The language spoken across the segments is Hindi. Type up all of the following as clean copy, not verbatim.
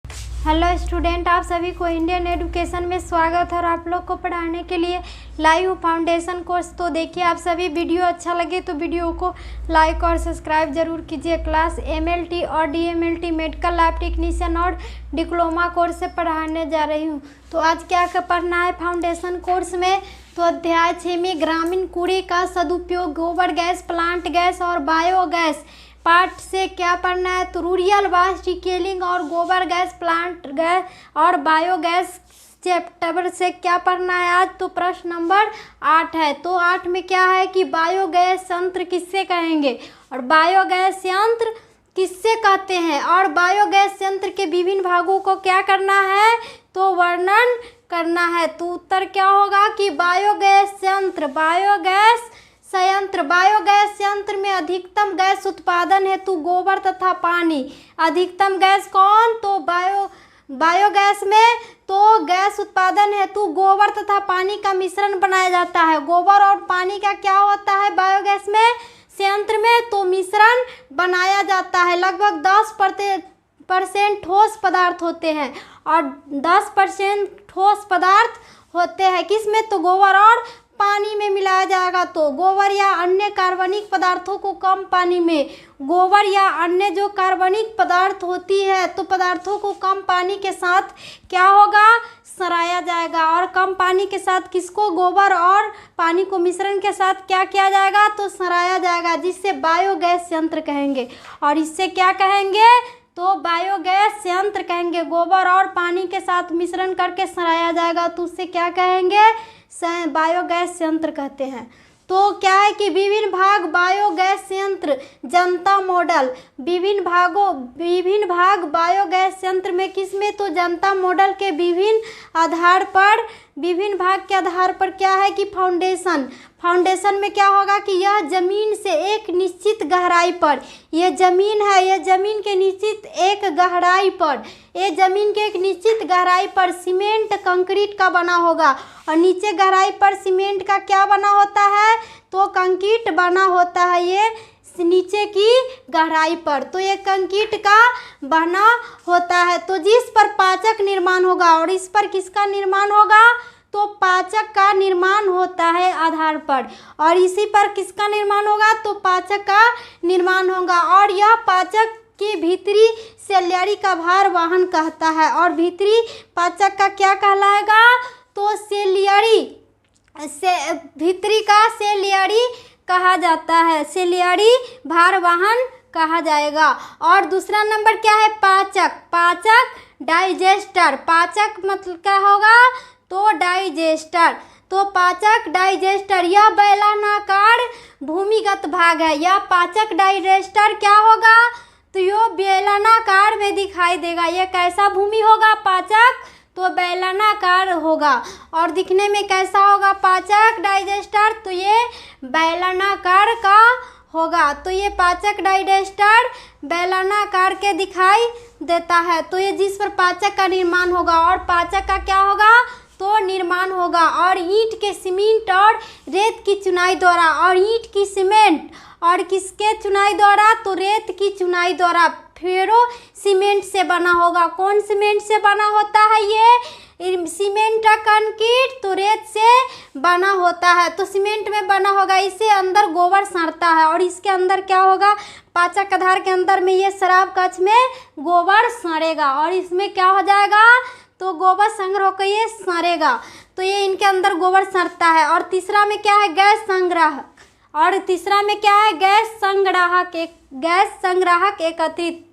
हेलो स्टूडेंट, आप सभी को इंडियन एजुकेशन में स्वागत है और आप लोग को पढ़ाने के लिए लाइव फाउंडेशन कोर्स। तो देखिए, आप सभी वीडियो अच्छा लगे तो वीडियो को लाइक और सब्सक्राइब जरूर कीजिए। क्लास एमएलटी और डीएमएलटी मेडिकल लैब टेक्नीशियन और डिप्लोमा कोर्स से पढ़ाने जा रही हूँ। तो आज क्या पढ़ना है फाउंडेशन कोर्स में, तो अध्याय 6 में ग्रामीण कूड़े का सदुपयोग, गोबर गैस, प्लांट गैस और बायोगैस पार्ट से क्या पढ़ना है। तो रूरल वास्ट रिसाइक्लिंग और गोबर गैस, प्लांट गैस और बायोगैस चैप्टर से क्या पढ़ना है आज। तो प्रश्न नंबर 8 है। तो 8 में क्या है कि बायोगैस यंत्र किससे कहेंगे और बायोगैस यंत्र किससे कहते हैं और बायोगैस यंत्र के विभिन्न भागों को क्या करना है, तो वर्णन करना है। तो उत्तर क्या होगा कि बायोगैस यंत्र, बायोगैस यंत्र में अधिकतम गैस उत्पादन हेतु गोबर तथा पानी। अधिकतम गैस कौन, तो बायोगैस में तो गैस उत्पादन हेतु गोबर तथा पानी का मिश्रण बनाया जाता है। गोबर और पानी का क्या होता है बायोगैस में संयंत्र में, तो मिश्रण बनाया जाता है। लगभग 10% ठोस पदार्थ होते हैं और 10% ठोस पदार्थ होते हैं किसमें, तो गोबर और पानी में मिलाया जाएगा। तो गोबर या अन्य कार्बनिक पदार्थों को कम पानी में, गोबर या अन्य जो कार्बनिक पदार्थ होती है तो पदार्थों को कम पानी के साथ क्या होगा, सराया जाएगा। और कम पानी के साथ किसको, गोबर और पानी को मिश्रण के साथ क्या किया जाएगा, तो सराया जाएगा, जिससे बायोगैस यंत्र कहेंगे। और इससे क्या कहेंगे, तो बायोगैस यंत्र कहेंगे। गोबर और पानी के साथ मिश्रण करके सराया जाएगा तो उससे क्या कहेंगे, बायोगैस यंत्र कहते हैं। तो क्या है कि विभिन्न भाग बायोगैस यंत्र जनता मॉडल, विभिन्न भाग बायोगैस यंत्र में किसमें, तो जनता मॉडल के विभिन्न भाग के आधार पर क्या है कि फाउंडेशन में क्या होगा कि यह जमीन से एक निश्चित गहराई पर, यह जमीन है, यह जमीन के निश्चित एक गहराई पर, ये जमीन के एक निश्चित गहराई पर सीमेंट कंक्रीट का बना होगा। और नीचे गहराई पर सीमेंट का क्या बना होता है, तो कंक्रीट बना होता है ये नीचे की गहराई पर, तो ये कंक्रीट का बना होता है। तो जिस पर पाचक निर्माण होगा और इस पर किसका निर्माण होगा, तो पाचक का निर्माण होता है आधार पर, और इसी पर किसका निर्माण होगा, तो पाचक का निर्माण होगा। और यह पाचक की भीतरी सेल्युलरी का भार वाहन कहता है। और भीतरी पाचक का क्या कहलाएगा, तो भीतरी का सेल्युलरी कहा जाता है, सेल्युलरी भार वाहन कहा जाएगा। और दूसरा नंबर क्या है, पाचक डाइजेस्टर। पाचक मतलब क्या होगा, तो डाइजेस्टर। तो पाचक डाइजेस्टर यह बेलनाकार भूमिगत भाग है। यह पाचक डाइजेस्टर क्या होगा, तो यह बेलनाकार में दिखाई देगा। यह कैसा भूमि होगा, पाचक तो बेलनाकार होगा। और दिखने में कैसा होगा पाचक डाइजेस्टर, तो ये बेलनाकार का होगा। तो ये पाचक डाइजेस्टर बेलनाकार के दिखाई देता है। तो ये जिस पर पाचक का निर्माण होगा और पाचक का क्या होगा, तो निर्माण होगा। और ईंट के सीमेंट और रेत की चुनाई द्वारा, और ईंट की सीमेंट और किसके चुनाई द्वारा, तो रेत की चुनाई द्वारा फेरो सीमेंट से बना होगा। कौन सीमेंट से बना होता है, ये सीमेंट का कंक्रीट तो रेत से बना होता है। तो सीमेंट में बना होगा, इसे अंदर गोबर सड़ता है और इसके अंदर क्या होगा, पाचक आधार के अंदर में ये शराब कक्ष में गोबर सड़ेगा और इसमें क्या हो जाएगा, तो गोबर संग्रह होकर ये सड़ेगा। तो ये इनके अंदर गोबर सड़ता है। और तीसरा में क्या है, गैस संग्राहक। और तीसरा में क्या है, गैस संग्राहक एकत्रित।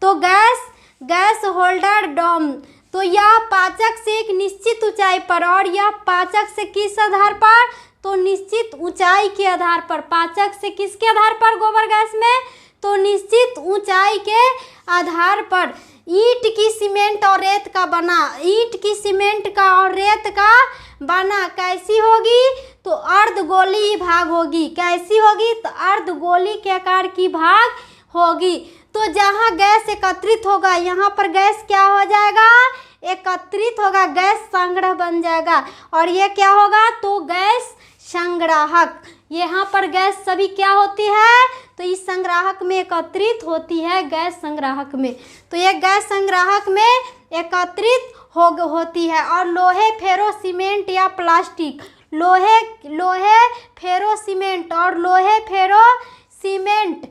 तो गैस होल्डर डोम। तो यह पाचक से एक निश्चित ऊंचाई पर, और यह पाचक से किस आधार पर, तो निश्चित ऊंचाई के आधार पर। पाचक से किसके आधार पर, गोबर गैस में, तो निश्चित ऊंचाई के आधार पर ईंट की सीमेंट और रेत का बना, ईंट की सीमेंट का और रेत का बना कैसी होगी, तो अर्धगोलीय भाग होगी। कैसी होगी, तो अर्धगोली के आकार की भाग होगी। तो जहाँ गैस एकत्रित होगा यहाँ पर गैस क्या हो जाएगा, एकत्रित होगा, गैस संग्रह बन जाएगा। और ये क्या होगा, तो गैस संग्राहक, यहाँ पर गैस सभी क्या होती है, तो इस संग्राहक में एकत्रित होती है, गैस संग्राहक में। तो ये गैस संग्राहक में एकत्रित होती है। और लोहे, फेरो सीमेंट या प्लास्टिक, लोहे फेरो सीमेंट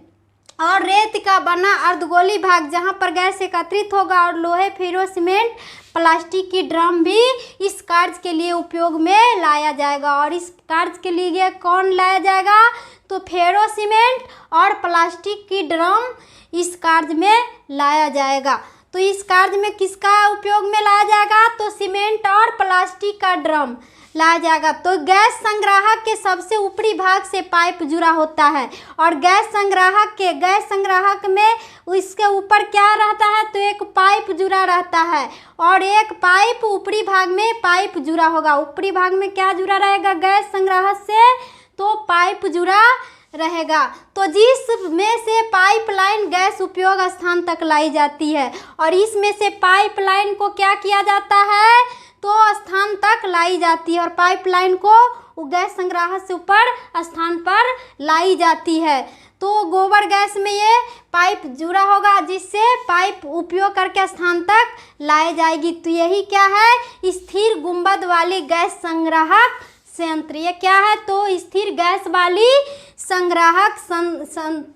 और रेत का बना अर्धगोली भाग जहाँ पर गैस एकत्रित होगा, और लोहे, फेरो सीमेंट, प्लास्टिक की ड्रम भी इस कार्य के लिए उपयोग में लाया जाएगा। और इस कार्य के लिए कौन लाया जाएगा, तो फेरो सीमेंट और प्लास्टिक की ड्रम इस कार्य में लाया जाएगा। तो इस कार्य में किसका उपयोग में लाया जाएगा, तो सीमेंट और प्लास्टिक का ड्रम लाया जाएगा। तो गैस संग्राहक के सबसे ऊपरी भाग से पाइप जुड़ा होता है, और गैस संग्राहक में इसके ऊपर क्या रहता है, तो एक पाइप जुड़ा रहता है, और एक पाइप ऊपरी भाग में पाइप जुड़ा होगा। ऊपरी भाग में क्या जुड़ा रहेगा, गैस संग्राहक से, तो पाइप जुड़ा रहेगा। तो जिसमें से पाइपलाइन गैस उपयोग स्थान तक लाई जाती है, और इसमें से पाइपलाइन को क्या किया जाता है, तो स्थान तक लाई जाती है, और पाइपलाइन को गैस संग्राहक से ऊपर स्थान पर लाई जाती है। तो गोबर गैस में ये पाइप जुड़ा होगा, जिससे पाइप उपयोग करके स्थान तक लाई जाएगी। तो यही क्या है, स्थिर गुंबद वाली गैस संग्राहक संयंत्र। ये क्या है, तो स्थिर गैस वाली संग्राहक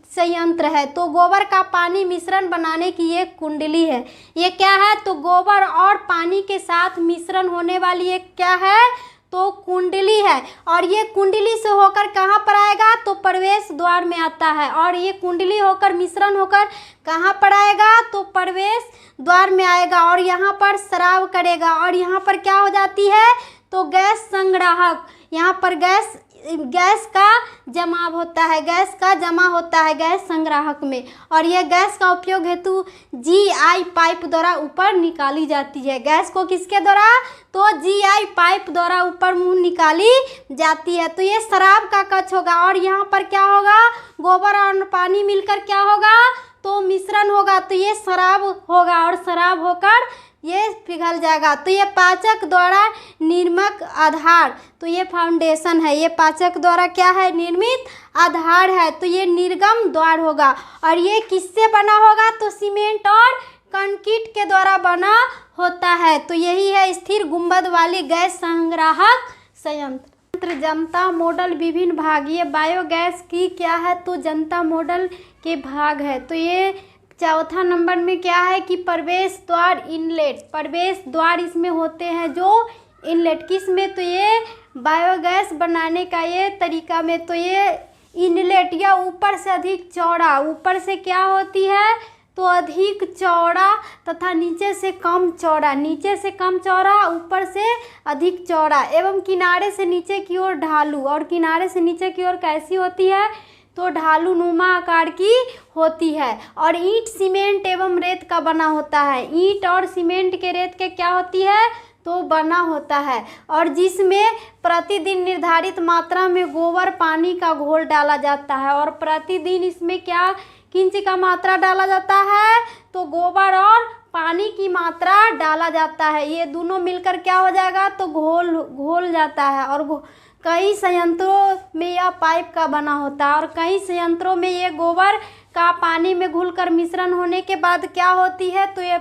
संयंत्र है। तो गोबर का पानी मिश्रण बनाने की ये कुंडली है। ये क्या है, तो गोबर और पानी के साथ मिश्रण होने वाली एक क्या है, तो कुंडली है। और ये कुंडली से होकर कहाँ पर आएगा, तो प्रवेश द्वार में आता है। और ये कुंडली होकर मिश्रण होकर कहाँ पर आएगा, तो प्रवेश द्वार में आएगा, और यहाँ पर स्राव करेगा। और यहाँ पर क्या हो जाती है, तो गैस संग्राहक, यहाँ पर गैस का जमाव होता है, गैस का जमा होता है गैस संग्राहक में। और यह गैस का उपयोग हेतु GI पाइप द्वारा ऊपर निकाली जाती है। गैस को किसके द्वारा, तो GI पाइप द्वारा ऊपर मुंह निकाली जाती है। तो ये शराब का कक्ष होगा, और यहाँ पर क्या होगा, गोबर और पानी मिलकर क्या होगा, तो मिश्रण होगा, तो ये शराब होगा, और शराब होकर ये पिघल जाएगा। तो ये पाचक द्वारा निर्मित आधार, तो ये फाउंडेशन है, ये पाचक द्वारा क्या है, निर्मित आधार है। तो ये निर्गम द्वार होगा, और ये किससे बना होगा, तो सीमेंट और कंक्रीट के द्वारा बना होता है। तो यही है स्थिर गुंबद वाली गैस संग्राहक संयंत्र। जनता मॉडल विभिन्न भाग, ये बायोगैस की क्या है, तो जनता मॉडल के भाग है। तो ये चौथा नंबर में क्या है कि प्रवेश द्वार, इनलेट, प्रवेश द्वार इसमें होते हैं जो इनलेट, किस में, तो ये बायोगैस बनाने का ये तरीका में। तो ये इनलेट या ऊपर से अधिक चौड़ा, ऊपर से क्या होती है, तो अधिक चौड़ा तथा नीचे से कम चौड़ा, नीचे से कम चौड़ा, ऊपर से अधिक चौड़ा, एवं किनारे से नीचे की ओर ढालू। और किनारे से नीचे की ओर कैसी होती है, तो ढालू नुमा आकार की होती है। और ईंट, सीमेंट एवं रेत का बना होता है। ईंट और सीमेंट के, रेत के क्या होती है, तो बना होता है। और जिसमें प्रतिदिन निर्धारित मात्रा में गोबर पानी का घोल डाला जाता है। और प्रतिदिन इसमें क्या, किन चीज़ का मात्रा डाला जाता है, तो गोबर और पानी की मात्रा डाला जाता है। ये दोनों मिलकर क्या हो जाएगा, तो घोल जाता है। और कई संयंत्रों में यह पाइप का बना होता है, और कई संयंत्रों में ये गोबर का पानी में घुलकर मिश्रण होने के बाद क्या होती है, तो ये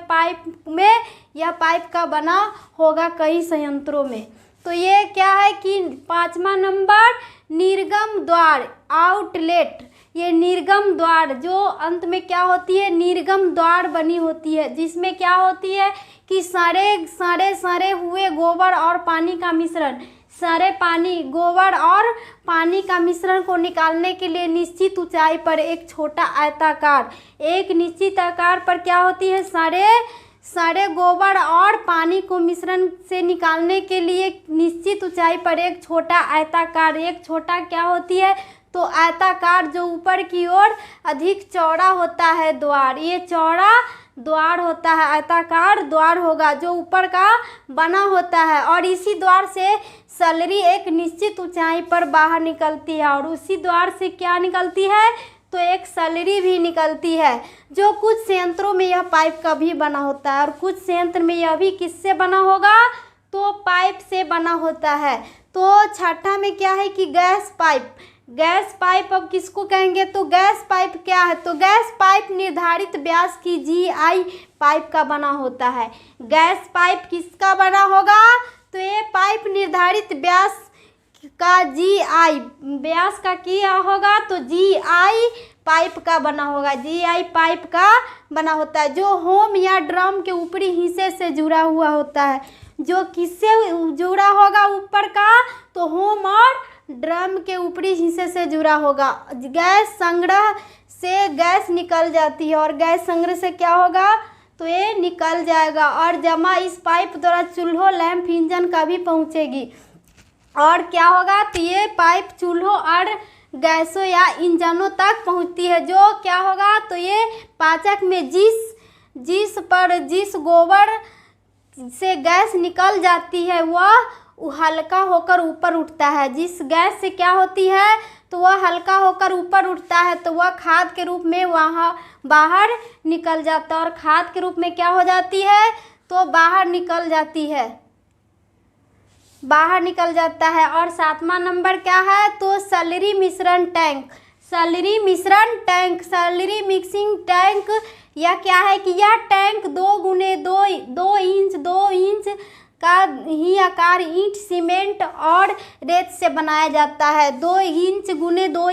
यह पाइप का बना होगा कई संयंत्रों में। तो ये क्या है कि 5वां नंबर निर्गम द्वार, आउटलेट। ये निर्गम द्वार जो अंत में क्या होती है, निर्गम द्वार बनी होती है, जिसमें क्या होती है कि सारे हुए गोबर और पानी का मिश्रण, गोबर और पानी का मिश्रण को निकालने के लिए निश्चित ऊंचाई पर एक छोटा आयताकार, एक निश्चित आकार पर क्या होती है, सारे गोबर और पानी को मिश्रण से निकालने के लिए निश्चित ऊंचाई पर एक छोटा आयताकार, एक छोटा क्या होती है, तो आयताकार जो ऊपर की ओर अधिक चौड़ा होता है द्वार, ये चौड़ा द्वार होता है, आयताकार द्वार होगा जो ऊपर का बना होता है। और इसी द्वार से सलरी एक निश्चित ऊंचाई पर बाहर निकलती है, और उसी द्वार से क्या निकलती है, तो एक सलरी भी निकलती है। जो कुछ संयंत्रों में यह पाइप का भी बना होता है, और कुछ संयंत्र में यह भी किससे बना होगा, तो पाइप से बना होता है। तो छठा में क्या है कि गैस पाइप, गैस पाइप अब किसको कहेंगे, तो गैस पाइप क्या है, तो गैस पाइप निर्धारित व्यास की GI पाइप का बना होता है। गैस पाइप किसका बना होगा, तो ये पाइप निर्धारित व्यास का GI व्यास का किया होगा, तो GI पाइप का बना होगा, GI पाइप का बना होता है, जो होम या ड्रम के ऊपरी हिस्से से जुड़ा हुआ होता है। जो किससे जुड़ा होगा ऊपर का, तो होम और ड्रम के ऊपरी हिस्से से जुड़ा होगा। गैस संग्रह से गैस निकल जाती है और गैस संग्रह से क्या होगा, तो ये निकल जाएगा और जमा इस पाइप द्वारा चूल्हों, लैंप, इंजन का भी पहुंचेगी। और क्या होगा, तो ये पाइप चूल्हों और गैसों या इंजनों तक पहुंचती है। जो क्या होगा, तो ये पाचक में जिस गोबर से गैस निकल जाती है वह हल्का होकर ऊपर उठता है। जिस गैस से क्या होती है, तो वह हल्का होकर ऊपर उठता है, तो वह खाद के रूप में वहाँ बाहर निकल जाता है। और खाद के रूप में क्या हो जाती है, तो बाहर निकल जाता है। और 7वां नंबर क्या है, तो स्लरी मिश्रण टैंक। स्लरी मिक्सिंग टैंक यह क्या है कि यह टैंक 2 इंच का ही आकार ईंट, सीमेंट और रेत से बनाया जाता है। 2 इंच गुने 2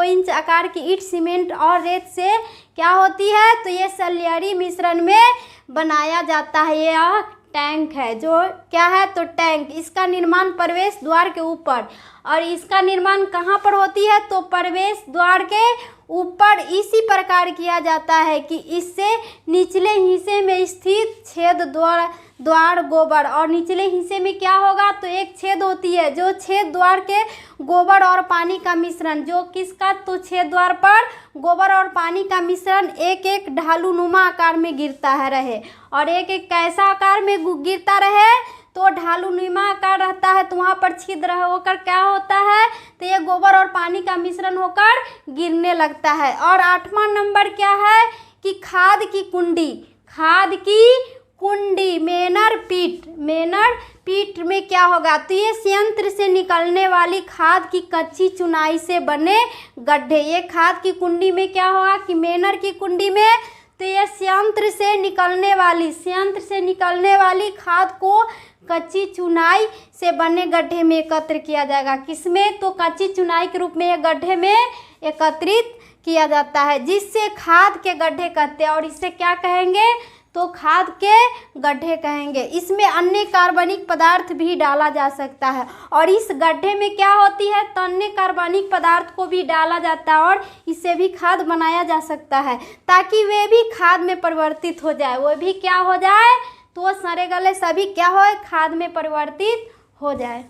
इंच आकार की ईंट, सीमेंट और रेत से क्या होती है, तो ये स्लरी मिश्रण में बनाया जाता है। यह टैंक है, जो क्या है, तो टैंक। इसका निर्माण प्रवेश द्वार के ऊपर, और इसका निर्माण कहाँ पर होती है, तो प्रवेश द्वार के ऊपर इसी प्रकार किया जाता है कि इससे निचले हिस्से में स्थित छेद द्वार गोबर, और निचले हिस्से में क्या होगा, तो एक छेद होती है, जो छेद द्वार के गोबर और पानी का मिश्रण, जो किसका, तो छेद द्वार पर गोबर और पानी का मिश्रण एक ढालू नुमा आकार में गिरता है रहे, और एक कैसा आकार में गिरता रहे, तो ढालू नुमा आकार रहता है, तो वहाँ पर छिद्र होकर क्या होता है, तो ये गोबर और पानी का मिश्रण होकर गिरने लगता है। और 8वां नंबर क्या है कि खाद की कुंडी मेनर पीट में क्या होगा, तो ये संयंत्र से निकलने वाली खाद की कच्ची चुनाई से बने गड्ढे। ये खाद की कुंडी में क्या होगा कि मेनर की कुंडी में, तो ये संयंत्र से निकलने वाली खाद को कच्ची चुनाई से बने गड्ढे में एकत्र किया जाएगा। किसमें, तो कच्ची चुनाई के रूप में ये गड्ढे में एकत्रित किया जाता है, जिससे खाद के गड्ढे कहते हैं। और इसे क्या कहेंगे, तो खाद के गड्ढे कहेंगे। इसमें अन्य कार्बनिक पदार्थ भी डाला जा सकता है, और इस गड्ढे में क्या होती है, तो अन्य कार्बनिक पदार्थ को भी डाला जाता है, और इससे भी खाद बनाया जा सकता है, ताकि वे भी खाद में परिवर्तित हो जाए। वो भी क्या हो जाए, तो सड़े गले सभी क्या हो, खाद में परिवर्तित हो जाए।